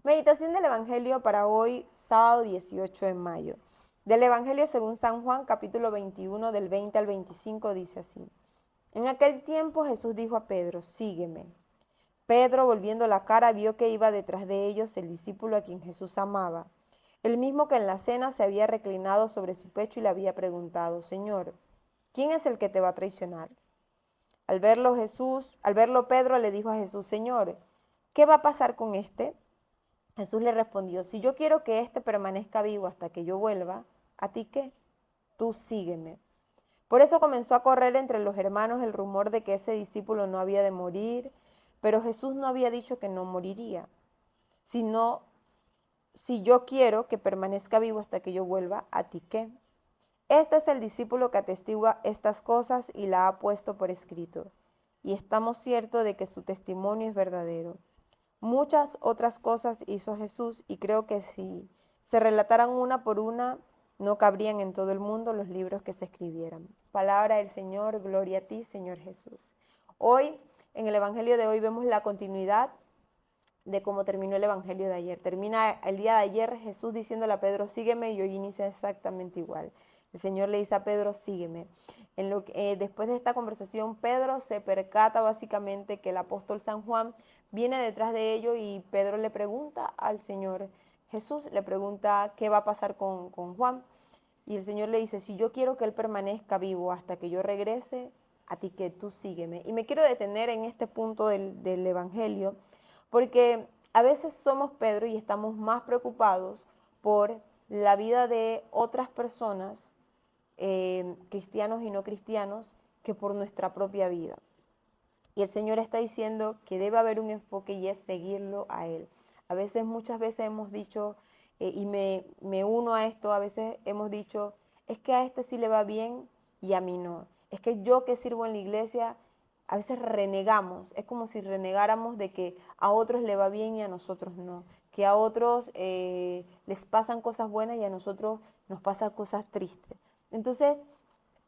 Meditación del Evangelio para hoy, sábado 18 de mayo. Del Evangelio según San Juan, capítulo 21, del 20 al 25, dice así. En aquel tiempo Jesús dijo a Pedro, sígueme. Pedro, volviendo la cara, vio que iba detrás de ellos el discípulo a quien Jesús amaba, el mismo que en la cena se había reclinado sobre su pecho y le había preguntado, Señor, ¿quién es el que te va a traicionar? Al verlo Pedro le dijo a Jesús, Señor, ¿qué va a pasar con este? Jesús le respondió, si yo quiero que éste permanezca vivo hasta que yo vuelva, ¿a ti qué? Tú sígueme. Por eso comenzó a correr entre los hermanos el rumor de que ese discípulo no había de morir, pero Jesús no había dicho que no moriría, sino, si yo quiero que permanezca vivo hasta que yo vuelva, ¿a ti qué? Este es el discípulo que atestigua estas cosas y la ha puesto por escrito, y estamos ciertos de que su testimonio es verdadero. Muchas otras cosas hizo Jesús y creo que si se relataran una por una, no cabrían en todo el mundo los libros que se escribieran. Palabra del Señor, gloria a ti, Señor Jesús. Hoy, en el Evangelio de hoy, vemos la continuidad de cómo terminó el Evangelio de ayer. Termina el día de ayer Jesús diciéndole a Pedro, sígueme, y hoy inicia exactamente igual. El Señor le dice a Pedro, sígueme. Después de esta conversación, Pedro se percata básicamente que el apóstol San Juan viene detrás de ellos y Pedro le pregunta al Señor Jesús, le pregunta qué va a pasar con Juan. Y el Señor le dice, si yo quiero que él permanezca vivo hasta que yo regrese, a ti que tú sígueme. Y me quiero detener en este punto del Evangelio, porque a veces somos Pedro y estamos más preocupados por la vida de otras personas, cristianos y no cristianos, que por nuestra propia vida. Y el Señor está diciendo que debe haber un enfoque y es seguirlo a Él. Muchas veces hemos dicho, y me uno a esto, a veces hemos dicho, es que a este sí le va bien y a mí no. Es que yo que sirvo en la iglesia, a veces renegamos. Es como si renegáramos de que a otros le va bien y a nosotros no. Que a otros les pasan cosas buenas y a nosotros nos pasan cosas tristes. Entonces,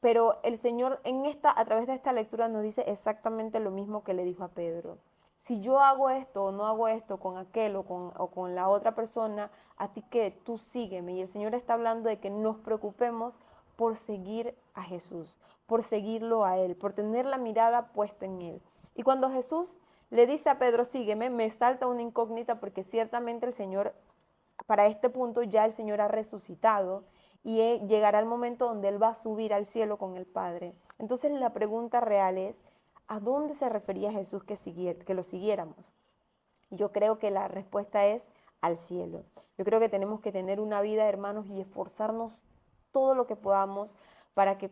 pero el Señor a través de esta lectura nos dice exactamente lo mismo que le dijo a Pedro. Si yo hago esto o no hago esto con aquel o con la otra persona, a ti que tú sígueme. Y el Señor está hablando de que nos preocupemos por seguir a Jesús, por seguirlo a Él, por tener la mirada puesta en Él. Y cuando Jesús le dice a Pedro, sígueme, me salta una incógnita porque ciertamente el Señor, para este punto ya el Señor ha resucitado y llegará el momento donde Él va a subir al cielo con el Padre. Entonces la pregunta real es, ¿a dónde se refería Jesús que lo siguiéramos? Yo creo que la respuesta es al cielo. Yo creo que tenemos que tener una vida, hermanos, y esforzarnos todo lo que podamos para que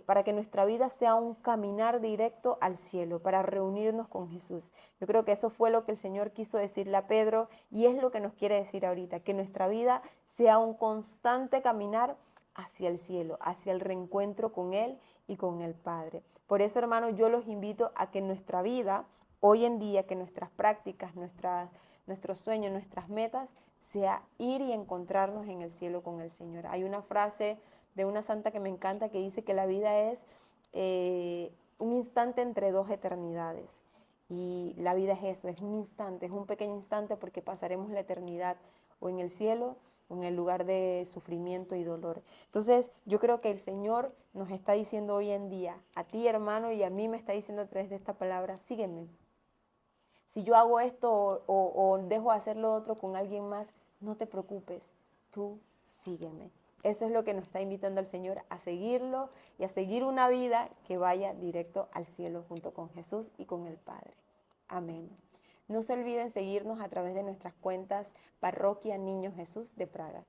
para que nuestra vida sea un caminar directo al cielo, para reunirnos con Jesús. Yo creo que eso fue lo que el Señor quiso decirle a Pedro y es lo que nos quiere decir ahorita, que nuestra vida sea un constante caminar hacia el cielo, hacia el reencuentro con Él y con el Padre. Por eso, hermanos, yo los invito a que nuestra vida, hoy en día, que nuestras prácticas, nuestros sueños, nuestras metas, sea ir y encontrarnos en el cielo con el Señor. Hay una frase de una santa que me encanta que dice que la vida es un instante entre dos eternidades. Y la vida es eso, es un instante, es un pequeño instante porque pasaremos la eternidad o en el cielo o en el lugar de sufrimiento y dolor. Entonces yo creo que el Señor nos está diciendo hoy en día, a ti hermano y a mí me está diciendo a través de esta palabra, sígueme. Si yo hago esto o dejo de hacer lo otro con alguien más, no te preocupes, tú sígueme. Eso es lo que nos está invitando el Señor, a seguirlo y a seguir una vida que vaya directo al cielo junto con Jesús y con el Padre. Amén. No se olviden seguirnos a través de nuestras cuentas Parroquia Niño Jesús de Praga.